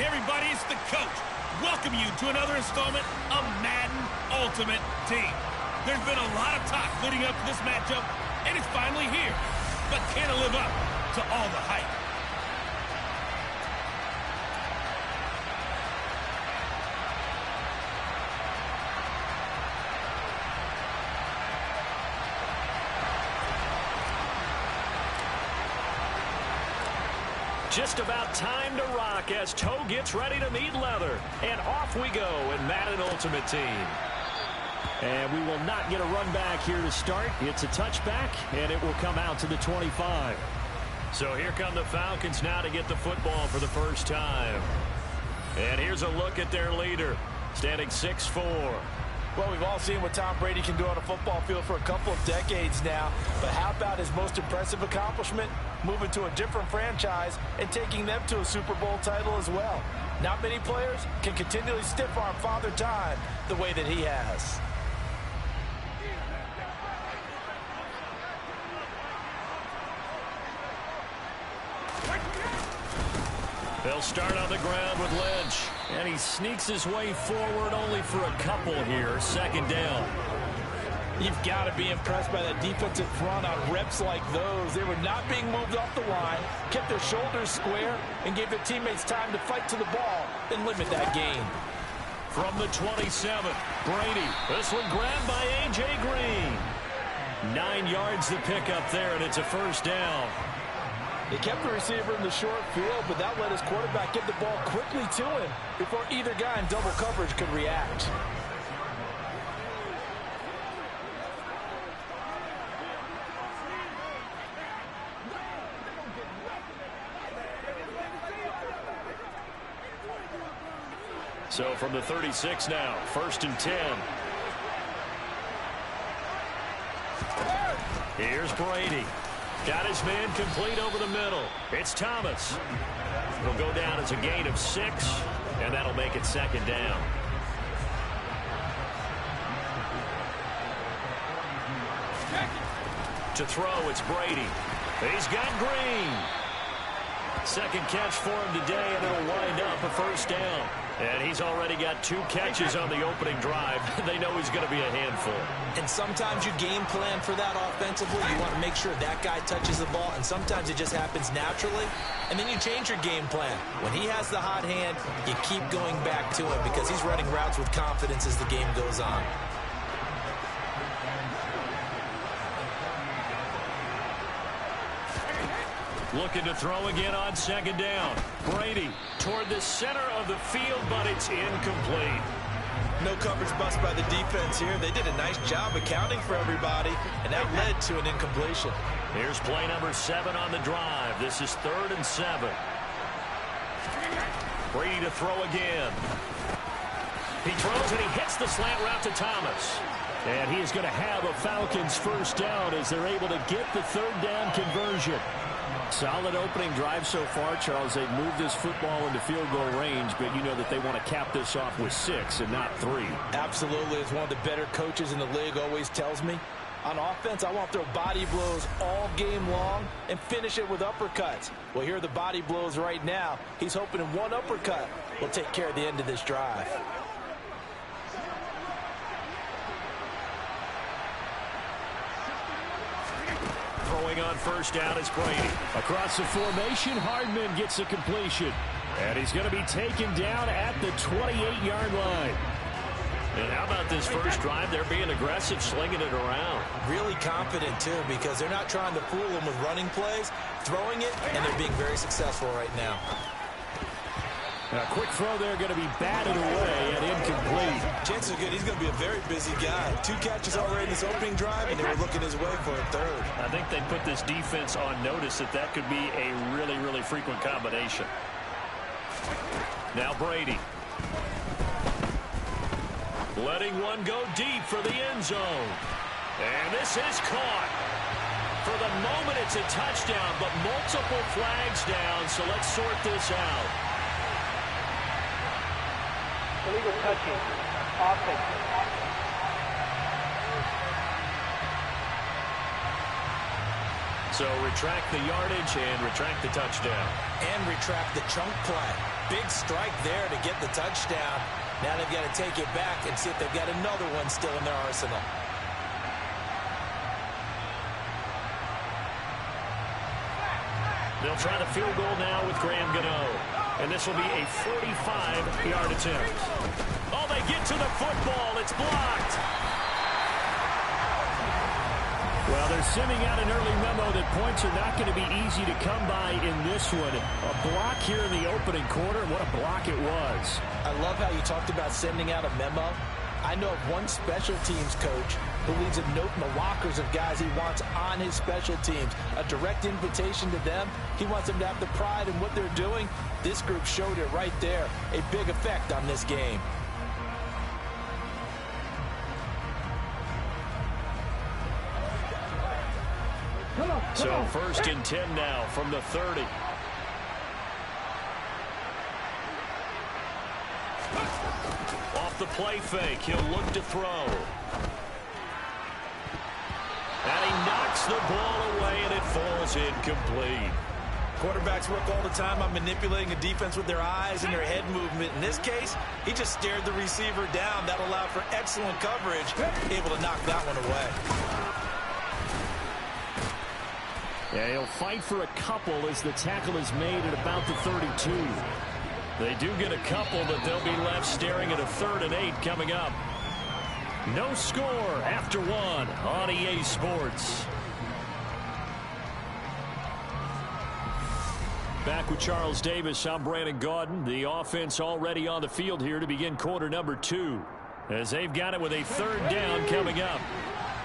Hey everybody, it's the coach. Welcome you to another installment of Madden Ultimate Team. There's been a lot of talk leading up to this matchup, and it's finally here. But can it live up to all the hype? Just about time to rock as toe gets ready to meet leather. And off we go in Madden Ultimate Team. And we will not get a run back here to start. It's a touchback, and it will come out to the 25. So here come the Falcons now to get the football for the first time. And here's a look at their leader, standing 6'4". Well, we've all seen what Tom Brady can do on a football field for a couple of decades now. But how about his most impressive accomplishment? Moving to a different franchise and taking them to a Super Bowl title as well. Not many players can continually stiff-arm Father Time the way that he has. They'll start on the ground with Lynch. And he sneaks his way forward only for a couple here. Second down. You've got to be impressed by that defensive front on reps like those. They were not being moved off the line, kept their shoulders square, and gave their teammates time to fight to the ball and limit that gain. From the 27, Brady. This one grabbed by A.J. Green. 9 yards to pick up there, and it's a first down. They kept the receiver in the short field, but that let his quarterback get the ball quickly to him before either guy in double coverage could react. So from the 36 now, 1st and 10. Here's Brady. Got his man complete over the middle. It's Thomas. Will go down as a gain of 6, and that'll make it second down. To throw, it's Brady. He's got Green. Second catch for him today, and it'll wind up a first down. And he's already got 2 catches on the opening drive. They know he's going to be a handful. And sometimes you game plan for that offensively. You want to make sure that guy touches the ball, and sometimes it just happens naturally. And then you change your game plan. When he has the hot hand, you keep going back to him because he's running routes with confidence as the game goes on. Looking to throw again on second down. Brady toward the center of the field, but it's incomplete. No coverage bust by the defense here. They did a nice job accounting for everybody, and that led to an incompletion. Here's play number 7 on the drive. This is 3rd and 7. Brady to throw again. He throws and he hits the slant route to Thomas. And he is going to have a Falcons first down as they're able to get the 3rd down conversion. Solid opening drive so far, Charles. They've moved this football into field goal range, but you know that they want to cap this off with 6 and not 3. Absolutely. As one of the better coaches in the league always tells me, on offense, I want to throw body blows all game long and finish it with uppercuts. Well, here are the body blows right now. He's hoping in one uppercut will take care of the end of this drive. Throwing on first down is Brady. Across the formation, Hardman gets a completion. And he's going to be taken down at the 28-yard line. And how about this first drive? They're being aggressive, slinging it around. Really confident, too, because they're not trying to fool him with running plays, throwing it, and they're being very successful right now. A quick throw there going to be batted away and incomplete. Chances are good he's going to be a very busy guy. 2 catches already in this opening drive, and they were looking his way for a 3rd. I think they put this defense on notice that could be a really, really frequent combination. Now Brady. Letting one go deep for the end zone. And this is caught. For the moment, it's a touchdown, but multiple flags down, so let's sort this out. Illegal touching. Offense. So retract the yardage and retract the touchdown. And retract the chunk play. Big strike there to get the touchdown. Now they've got to take it back and see if they've got another one still in their arsenal. They'll try the field goal now with Graham Gano. And this will be a 45-yard attempt. Oh, they get to the football. It's blocked. Well, they're sending out an early memo that points are not going to be easy to come by in this one. A block here in the opening quarter. What a block it was. I love how you talked about sending out a memo. I know of one special teams coach who leaves a note in the lockers of guys he wants on his special teams. A direct invitation to them. He wants them to have the pride in what they're doing. This group showed it right there. A big effect on this game. So first and 10 now from the 30. Off the play fake, he'll look to throw. And he knocks the ball away, and it falls incomplete. Quarterbacks work all the time on manipulating a defense with their eyes and their head movement. In this case, he just stared the receiver down. That allowed for excellent coverage, able to knock that one away. Yeah, he'll fight for a couple as the tackle is made at about the 32. They do get a couple, but they'll be left staring at a 3rd and 8 coming up. No score after one on EA Sports. Back with Charles Davis, I'm Brandon Gaudin. The offense already on the field here to begin quarter number 2. As they've got it with a 3rd down coming up.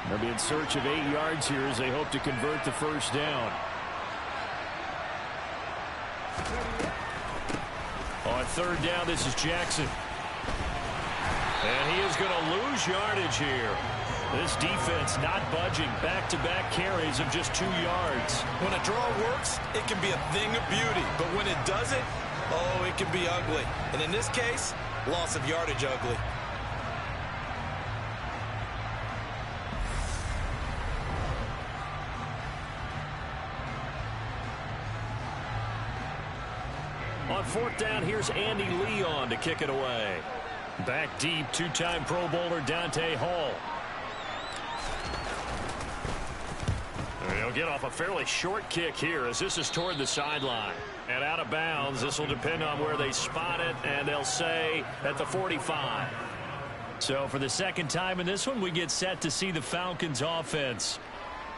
They'll be in search of 8 yards here as they hope to convert the first down. On 3rd down, this is Jackson. And he is going to lose yardage here. This defense not budging. Back-to-back carries of just 2 yards. When a draw works, it can be a thing of beauty. But when it doesn't, oh, it can be ugly. And in this case, loss of yardage ugly. On 4th down, here's Andy Leon to kick it away. Back deep, 2-time Pro Bowler Dante Hall. He'll get off a fairly short kick here as this is toward the sideline. And out of bounds, this will depend on where they spot it, and they'll say at the 45. So for the second time in this one, we get set to see the Falcons offense.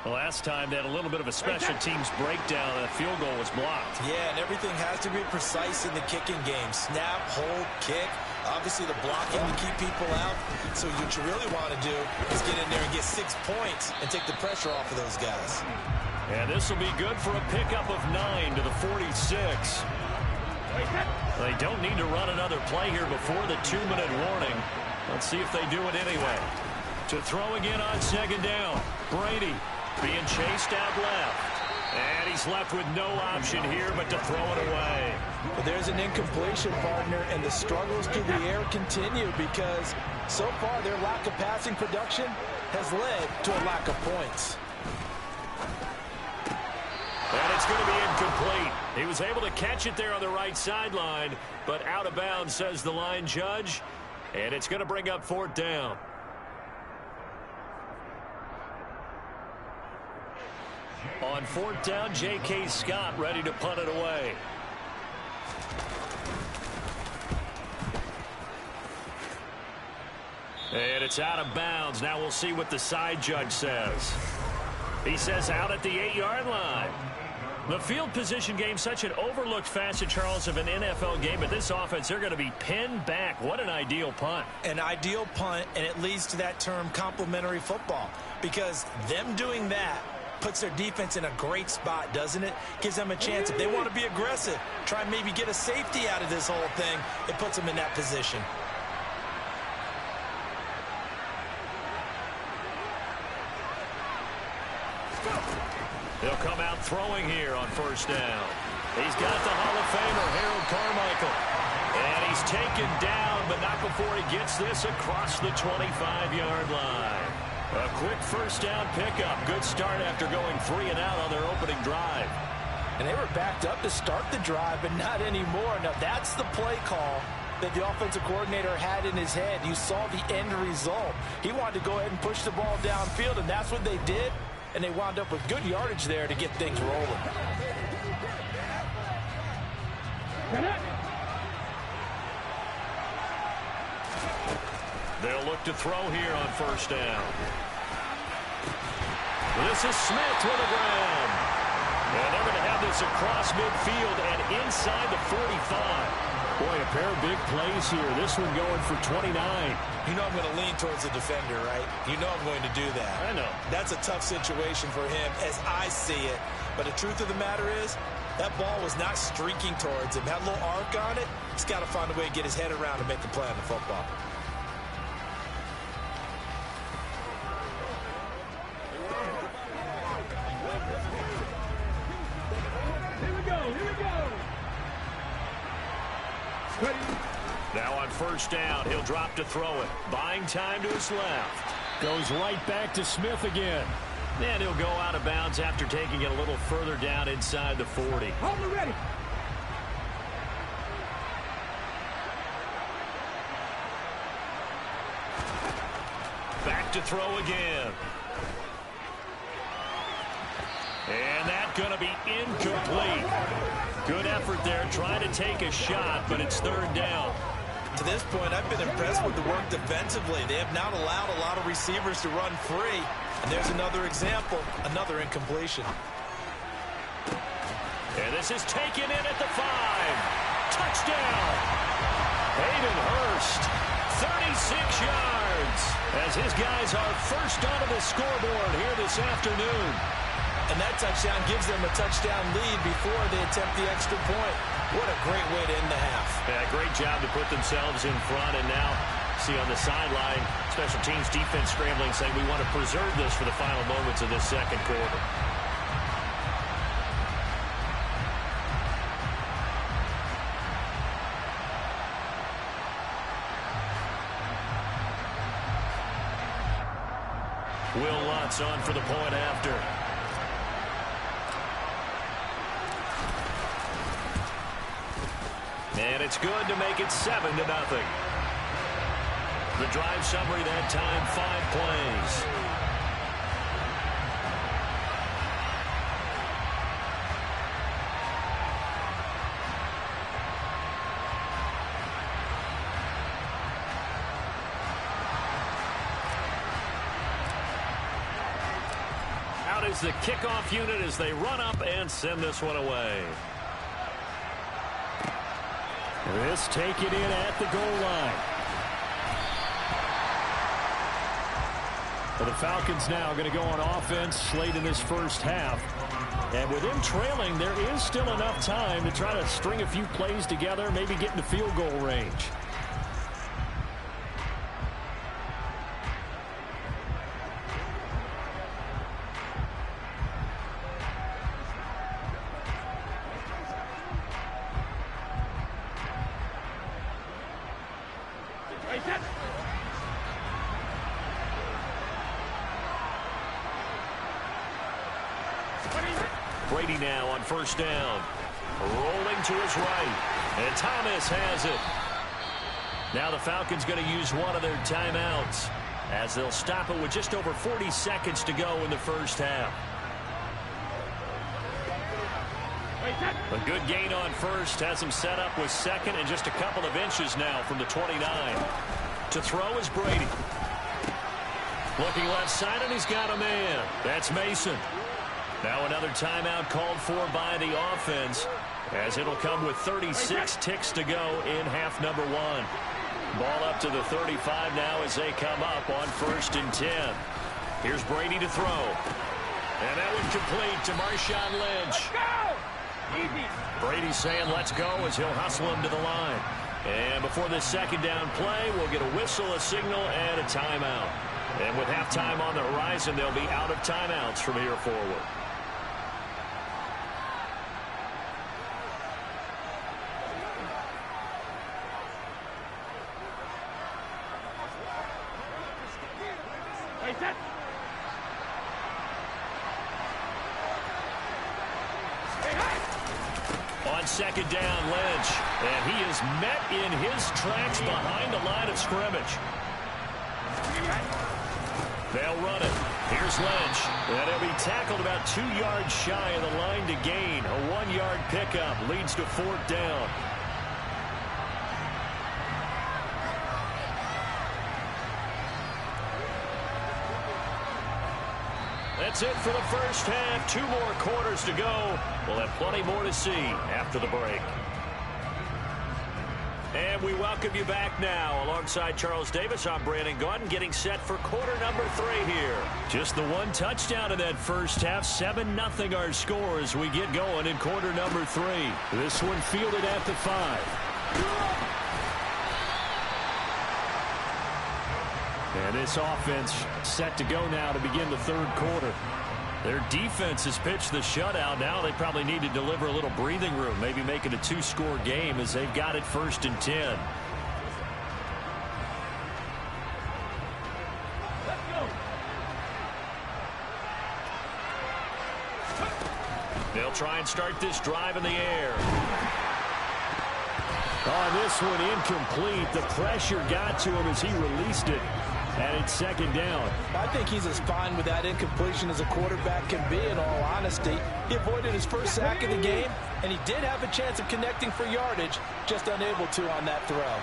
The last time they had a little bit of a special teams breakdown. That field goal was blocked. Yeah, and everything has to be precise in the kicking game. Snap, hold, kick. Obviously the blocking to keep people out. So what you really want to do is get in there and get 6 points and take the pressure off of those guys. And this will be good for a pickup of 9 to the 46. They don't need to run another play here before the 2-minute warning. Let's see if they do it anyway. To throw again on 2nd down. Brady being chased out left. And he's left with no option here but to throw it away. But there's an incompletion, partner, and the struggles through the air continue because so far their lack of passing production has led to a lack of points. And it's going to be incomplete. He was able to catch it there on the right sideline, but out of bounds, says the line judge. And it's going to bring up 4th down. On 4th down, J.K. Scott ready to punt it away. And it's out of bounds. Now we'll see what the side judge says. He says out at the 8-yard line. The field position game, such an overlooked facet, Charles, of an NFL game. But this offense, they're going to be pinned back. What an ideal punt. An ideal punt, and it leads to that term complementary football. Because them doing that puts their defense in a great spot, doesn't it? Gives them a chance. If they want to be aggressive, try and maybe get a safety out of this whole thing, it puts them in that position. They'll come out throwing here on 1st down. He's got the Hall of Famer, Harold Carmichael. And he's taken down, but not before he gets this across the 25-yard line. A quick first down pickup. Good start after going 3 and out on their opening drive. And they were backed up to start the drive, but not anymore. Now, that's the play call that the offensive coordinator had in his head. You saw the end result. He wanted to go ahead and push the ball downfield, and that's what they did. And they wound up with good yardage there to get things rolling. They'll look to throw here on first down. This is Smith with a grab. And they're going to have this across midfield and inside the 45. Boy, a pair of big plays here. This one going for 29. You know I'm going to lean towards the defender, right? You know I'm going to do that. I know. That's a tough situation for him as I see it. But the truth of the matter is, that ball was not streaking towards him. Had a little arc on it. He's got to find a way to get his head around and make the play on the football. Now on first down, he'll drop to throw it. Buying time to his left. Goes right back to Smith again. And he'll go out of bounds after taking it a little further down inside the 40. Hold it ready. Back to throw again. And that's going to be incomplete. Good effort there, trying to take a shot, but it's third down. To this point, I've been impressed with the work defensively. They have not allowed a lot of receivers to run free. And there's another example, another incompletion. And this is taken in at the 5. Touchdown! Hayden Hurst, 36 yards, as his guys are first onto the scoreboard here this afternoon. And that touchdown gives them a touchdown lead before they attempt the extra point. What a great way to end the half. Yeah, great job to put themselves in front. And now, see on the sideline, special teams defense scrambling, saying we want to preserve this for the final moments of this second quarter. Will Lutz on for the point after. And it's good to make it 7-0. The drive summary that time, 5 plays. Out is the kickoff unit as they run up and send this one away. This take it in at the goal line. Well, the Falcons now going to go on offense late in this first half. And with them trailing, there is still enough time to try to string a few plays together, maybe get into field goal range. Brady now on first down. Rolling to his right. And Thomas has it. Now the Falcons going to use one of their timeouts as they'll stop it with just over 40 seconds to go in the first half. A good gain on first has him set up with second and just a couple of inches now from the 29. To throw is Brady. Looking left side, and he's got a man. That's Mason. Now another timeout called for by the offense, as it'll come with 36 ticks to go in half number 1. Ball up to the 35 now as they come up on 1st and 10. Here's Brady to throw. And that one complete to Marshawn Lynch. Brady saying let's go as he'll hustle him to the line. And before this second down play, we'll get a whistle, a signal, and a timeout. And with halftime on the horizon, they'll be out of timeouts from here forward. second down, Lynch. And he is met in his tracks behind the line of scrimmage. They'll run it. Here's Lynch. And he'll be tackled about 2 yards shy of the line to gain. A 1-yard pickup leads to 4th down. That's it for the first half. 2 more quarters to go. We'll have plenty more to see after the break. And we welcome you back now. Alongside Charles Davis, I'm Brandon Gaudin, getting set for quarter number 3 here. Just the 1 touchdown in that first half. 7-0 our score as we get going in quarter number 3. This one fielded at the 5. And this offense set to go now to begin the 3rd quarter. Their defense has pitched the shutout. Now they probably need to deliver a little breathing room, maybe make it a 2-score game as they've got it 1st and 10. They'll try and start this drive in the air. On this one, incomplete. The pressure got to him as he released it. And it's 2nd down. I think he's as fine with that incompletion as a quarterback can be, in all honesty. He avoided his first sack of the game, and he did have a chance of connecting for yardage, just unable to on that throw.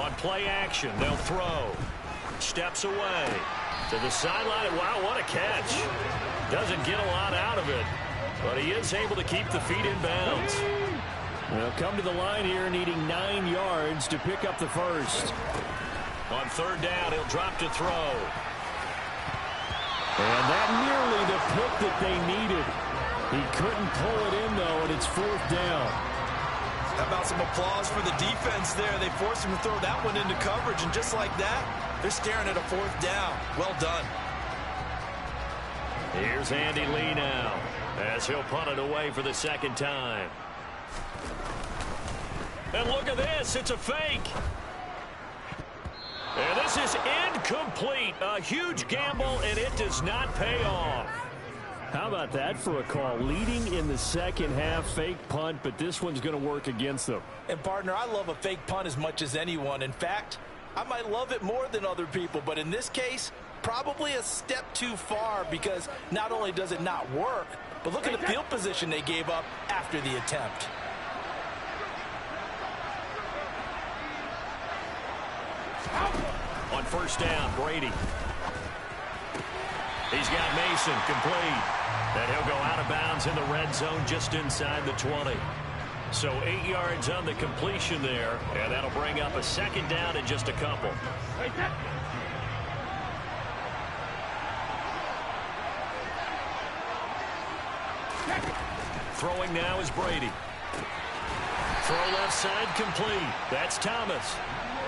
On play action, they'll throw. Steps away to the sideline. Wow, what a catch. Doesn't get a lot out of it, but he is able to keep the feet in bounds. They'll come to the line here needing 9 yards to pick up the first. On 3rd down, he'll drop to throw. And that nearly the pick that they needed. He couldn't pull it in, though, and it's 4th down. How about some applause for the defense there? They forced him to throw that one into coverage, and just like that, they're staring at a 4th down. Well done. Here's Andy Lee now as he'll punt it away for the 2nd time. And look at this. It's a fake. And this is incomplete. A huge gamble, and it does not pay off. How about that for a call? Leading in the second half, fake punt, but this one's going to work against them. And, partner, I love a fake punt as much as anyone. In fact, I might love it more than other people, but in this case, probably a step too far, because not only does it not work, but look at the field position they gave up after the attempt. On 1st down, Brady. He's got Mason complete. And he'll go out of bounds in the red zone just inside the 20. So 8 yards on the completion there, and that'll bring up a 2nd down in just a couple. Throwing now is Brady. Throw left side complete. That's Thomas.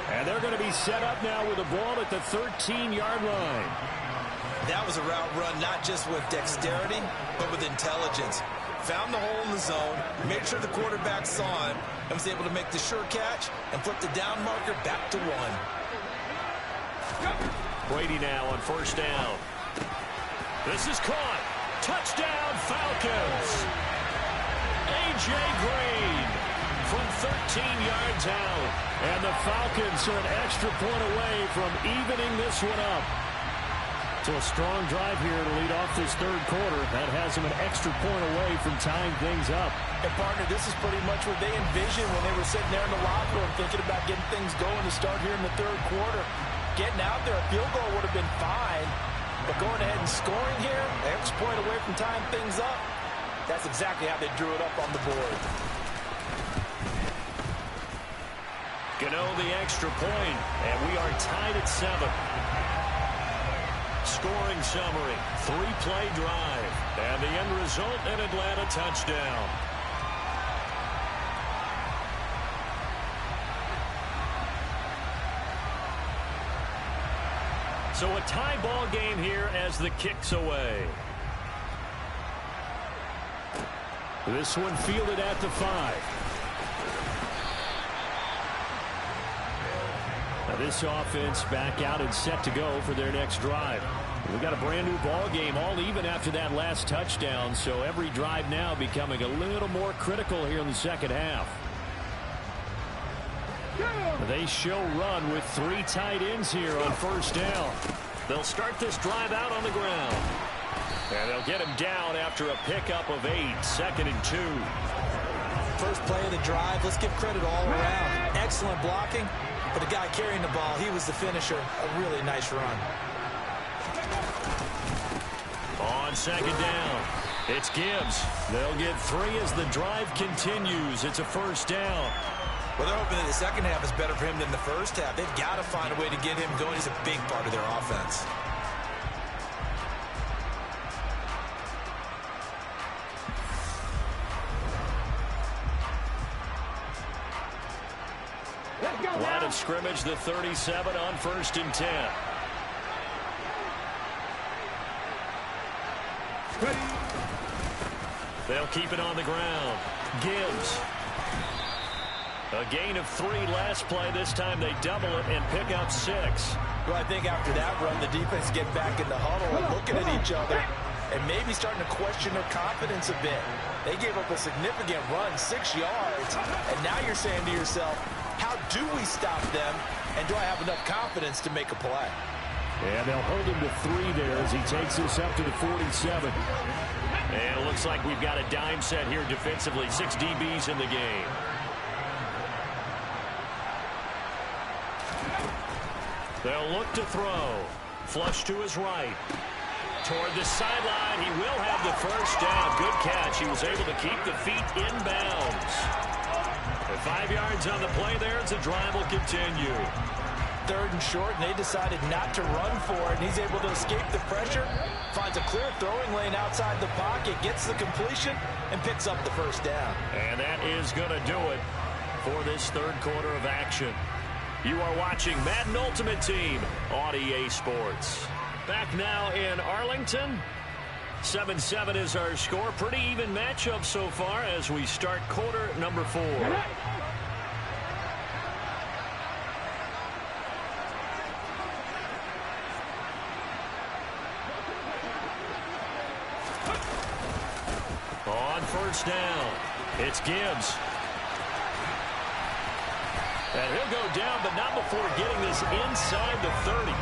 And they're going to be set up now with the ball at the 13-yard line. That was a route run not just with dexterity, but with intelligence. Found the hole in the zone, made sure the quarterback saw him, and was able to make the sure catch and flip the down marker back to 1. Brady now on 1st down. This is caught. Touchdown, Falcons. A.J. Green from 13 yards out. And the Falcons are an extra point away from evening this one up. So a strong drive here to lead off this 3rd quarter. That has them an extra point away from tying things up. And, partner, this is pretty much what they envisioned when they were sitting there in the locker room thinking about getting things going to start here in the 3rd quarter. Getting out there, a field goal would have been fine. But going ahead and scoring here, an extra point away from tying things up, that's exactly how they drew it up on the board. Gano the extra point, and we are tied at 7. Scoring summary, 3-play drive, and the end result, an Atlanta touchdown. So a tie ball game here as the kick's away. This one fielded at the 5. Now this offense back out and set to go for their next drive. We got a brand new ball game, all even after that last touchdown, so every drive now becoming a little more critical here in the second half. They show run with 3 tight ends here on first down. They'll start this drive out on the ground. And they'll get him down after a pickup of 8, 2nd and 2. First play of the drive, let's give credit all around. Excellent blocking, but the guy carrying the ball, he was the finisher. A really nice run. On second down, it's Gibbs. They'll get 3 as the drive continues. It's a first down. Well, they're hoping that the second half is better for him than the first half. They've got to find a way to get him going. He's a big part of their offense. Line of scrimmage, the 37 on 1st and 10. They'll keep it on the ground. Gibbs. A gain of 3 last play. This time they double it and pick up 6. Well, I think after that run, the defense get back in the huddle and looking at each other and maybe starting to question their confidence a bit. They gave up a significant run, 6 yards, and now you're saying to yourself, how do we stop them, and do I have enough confidence to make a play? And they'll hold him to 3 there as he takes this up to the 47. And it looks like we've got a dime set here defensively. 6 DBs in the game. They'll look to throw. Flush to his right. Toward the sideline. He will have the first down. Good catch. He was able to keep the feet in bounds. With 5 yards on the play there, the drive will continue. 3rd and short, and they decided not to run for it. And he's able to escape the pressure, finds a clear throwing lane outside the pocket, gets the completion, and picks up the first down. And that is going to do it for this 3rd quarter of action. You are watching Madden Ultimate Team on EA Sports. Back now in Arlington. 7-7 is our score. Pretty even matchup so far as we start quarter number 4. On first down, it's Gibbs. And he'll go down, but not before getting this inside the 30.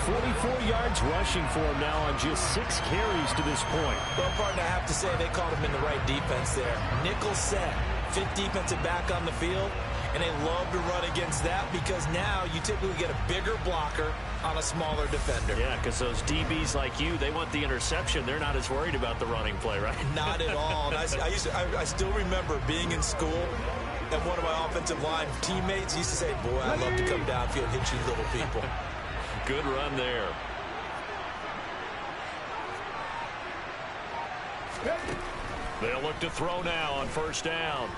44 yards rushing for him now on just 6 carries to this point. Well, partner, I have to say they caught him in the right defense there. Nickel set, 5th defensive back on the field, and they love to run against that because now you typically get a bigger blocker on a smaller defender. Yeah, because those DBs like you, they want the interception. They're not as worried about the running play, right? Not at all. And I still remember being in school, and one of my offensive line teammates used to say, boy, I love to come downfield and hit you little people. Good run there. They'll look to throw now on first down.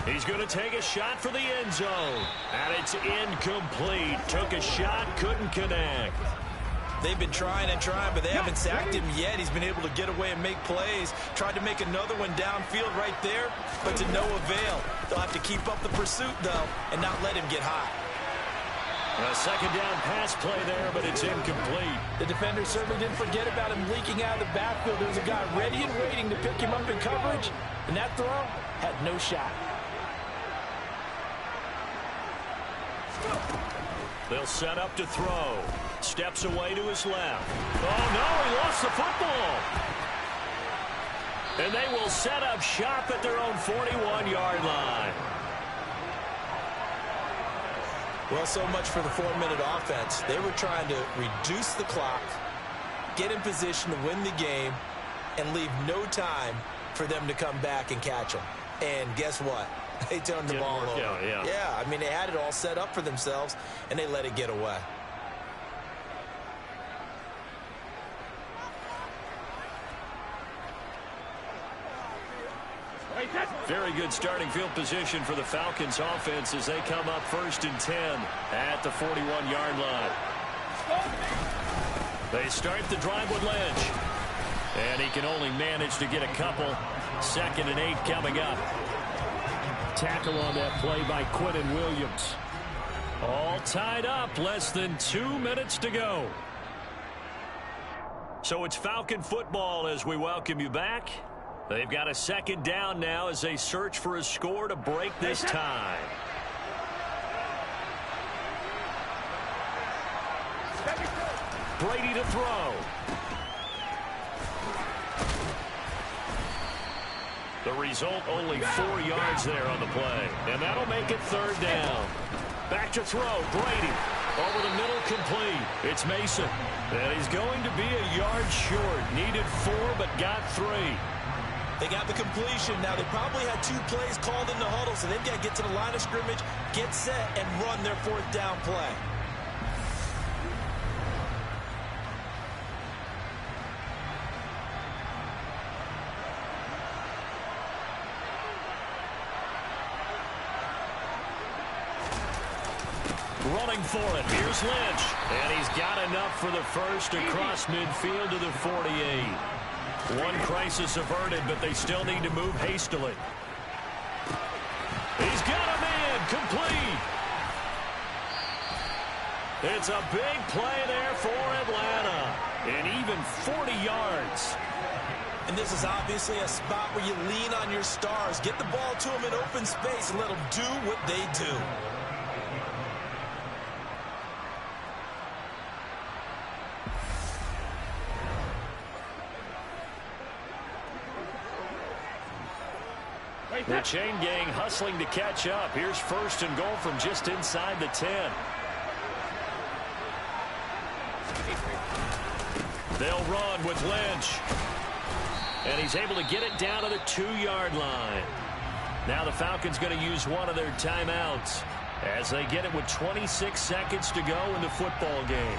He's going to take a shot for the end zone. And it's incomplete. Took a shot, couldn't connect. They've been trying and trying, but they haven't sacked him yet. He's been able to get away and make plays. Tried to make another one downfield right there, but to no avail. They'll have to keep up the pursuit, though, and not let him get hot. A second down pass play there, but it's incomplete. The defender certainly didn't forget about him leaking out of the backfield. There was a guy ready and waiting to pick him up in coverage, and that throw had no shot. They'll set up to throw. Steps away to his left. Oh, no, he lost the football. And they will set up shop at their own 41-yard line. Well, so much for the 4-minute offense. They were trying to reduce the clock, get in position to win the game, and leave no time for them to come back and catch them. And guess what? They turned the ball over. Yeah, I mean, they had it all set up for themselves, and they let it get away. Very good starting field position for the Falcons offense as they come up 1st and 10 at the 41-yard line. They start the drive with Lynch. And he can only manage to get a couple. 2nd and 8 coming up. Tackle on that play by Quentin Williams. All tied up. Less than 2 minutes to go. So it's Falcon football as we welcome you back. They've got a second down now as they search for a score to break this tie. Brady to throw. The result, only 4 yards there on the play. And that'll make it third down. Back to throw. Brady. Over the middle, complete. It's Mason. And he's going to be a yard short. Needed 4, but got 3. They got the completion. Now, they probably had 2 plays called in the huddle, so they've got to get to the line of scrimmage, get set, and run their 4th down play. Running for it. Here's Lynch. And he's got enough for the first across midfield to the 48. One crisis averted, but they still need to move hastily. He's got a man. Complete. It's a big play there for Atlanta. And even 40 yards. And this is obviously a spot where you lean on your stars. Get the ball to them in open space and let them do what they do. The chain gang hustling to catch up. Here's 1st and goal from just inside the 10. They'll run with Lynch. And he's able to get it down to the 2-yard line. Now the Falcons going to use one of their timeouts as they get it with 26 seconds to go in the football game.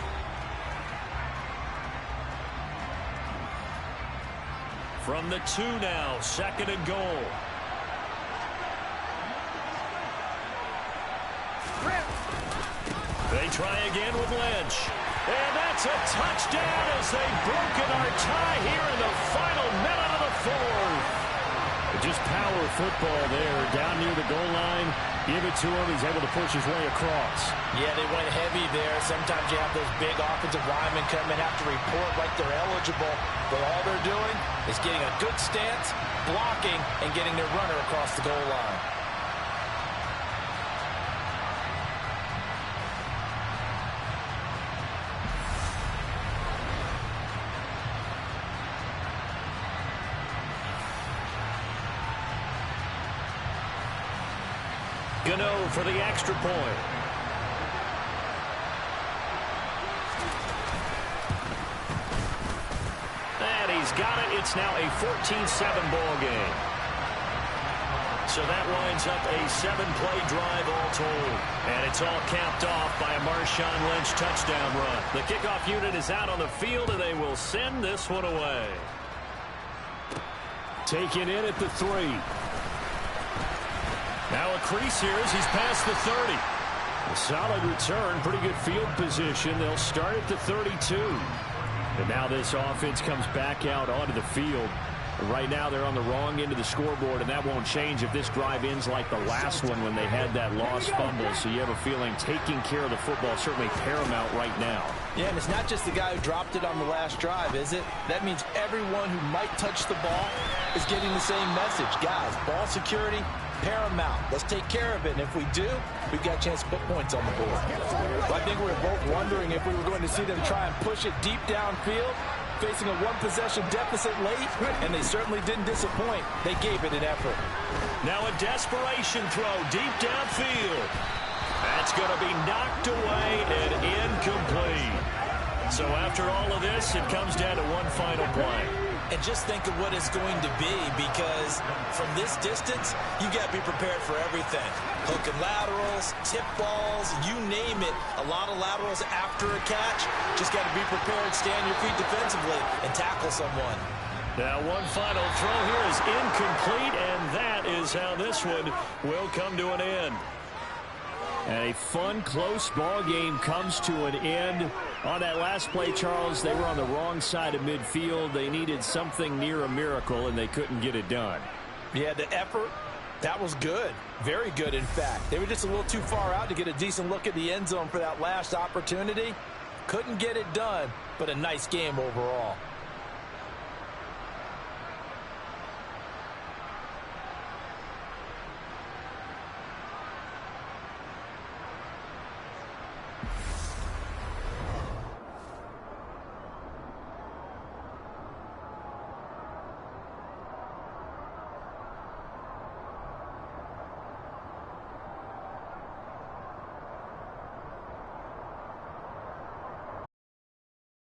From the 2 now, 2nd and goal. They try again with Lynch. And that's a touchdown as they've broken our tie here in the final minute of the 4th. Just power football there. Down near the goal line. Give it to him. He's able to push his way across. Yeah, they went heavy there. Sometimes you have those big offensive linemen come and have to report like they're eligible. But all they're doing is getting a good stance, blocking, and getting their runner across the goal line. Gano for the extra point. And he's got it. It's now a 14-7 ball game. So that winds up a 7-play drive all told. And it's all capped off by a Marshawn Lynch touchdown run. The kickoff unit is out on the field, and they will send this one away. Taken in at the 3. Now a crease here as he's past the 30. A solid return, pretty good field position. They'll start at the 32. And now this offense comes back out onto the field. Right now they're on the wrong end of the scoreboard, and that won't change if this drive ends like the last one when they had that lost fumble. So you have a feeling taking care of the football is certainly paramount right now. Yeah, and it's not just the guy who dropped it on the last drive, is it? That means everyone who might touch the ball is getting the same message. Guys, ball security, paramount. Let's take care of it. And if we do, we've got a chance to put points on the board. Well, I think we were both wondering if we were going to see them try and push it deep downfield, facing a 1-possession deficit late, and they certainly didn't disappoint. They gave it an effort. Now a desperation throw deep downfield. That's going to be knocked away and incomplete. So after all of this, it comes down to one final play. And just think of what it's going to be, because from this distance, you've got to be prepared for everything. Hook and laterals, tip balls, you name it. A lot of laterals after a catch. Just got to be prepared, stay on your feet defensively, and tackle someone. Now one final throw here is incomplete, and that is how this one will come to an end. And a fun, close ball game comes to an end. On that last play, Charles, they were on the wrong side of midfield. They needed something near a miracle, and they couldn't get it done. Yeah, the effort, that was good. Very good, in fact. They were just a little too far out to get a decent look at the end zone for that last opportunity. Couldn't get it done, but a nice game overall.